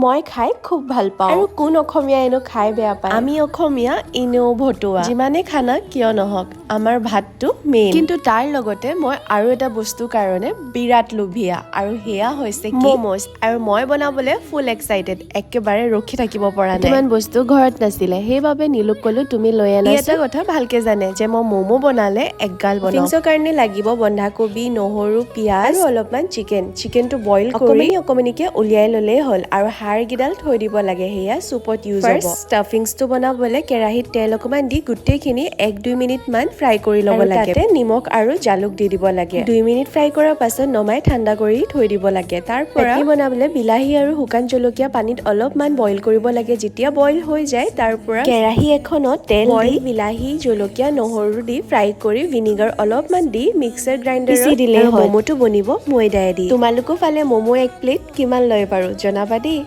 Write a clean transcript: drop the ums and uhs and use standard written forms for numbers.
মই খাই খুব ভাল পাওঁ আৰু কোন অসমীয়া এনো খাই বেয়া পায় আমি অসমীয়া এনেও ভটুৱা যিমানে খানা কিয় নহওক আমাৰ ভাতটো মেইন কিন্তু তাৰ লগতে মই আৰু এটা বস্তু কাৰণে বিৰাট লোভিয়া আৰু হেয়া হৈছে মমোজ আৰু মই বনাবলৈ ফুল এক্সাইটেড একেবাৰে ৰখি থাকিব পৰা নাই ইমান বস্তু ঘৰত নাছিলে সেইবাবে নীলুক ক'লো তুমি লৈ আনা এটা কথা ভালকে জানে যে মই মমো বনালে একগাল বনাওঁ ফিংছৰ কাৰণে লাগিব বন্ধাকবি নহৰু পিয়াজ আৰু অলপমান চিকেনটো বইল কৰি অকমানিকে উলিয়াই ললেই হ'ল আৰু হাড়গিডাল থৈ দিব লাগে হেয়া চুপত ইউজ হ'ব ষ্টাফিংছটো বনাবলৈ কেৰাহীত তেল অকমান দি গোটেইখিনি 1-2 মিনিট মান ফ্ৰাই কৰি ল'ব লাগে তাতে নিমখ আৰু জালুক দি দিব লাগে 2 মিনিট ফ্ৰাই কৰাৰ পাছত নমাই ঠাণ্ডা কৰি থৈ দিব লাগে তাৰ পৰা বনাবলৈ বিলাহী আৰু শুকান জলকীয়া পানীত অলপমান বইল কৰিব লাগে যেতিয়া বইল হৈ যায় তাৰ পৰা কেৰাহী এখনত তেল দি বিলাহী জলকীয়া নহৰু দি ফ্ৰাই কৰি ভিনেগাৰ অলপমান দি মিক্সাৰ গ্ৰাইণ্ডাৰত পিচি দিলে মমোটো বনিব ময়দায়ে দি তোমালোকো ফালে মমো এক প্লেট কিমান লয় বাৰু জনাবা দেই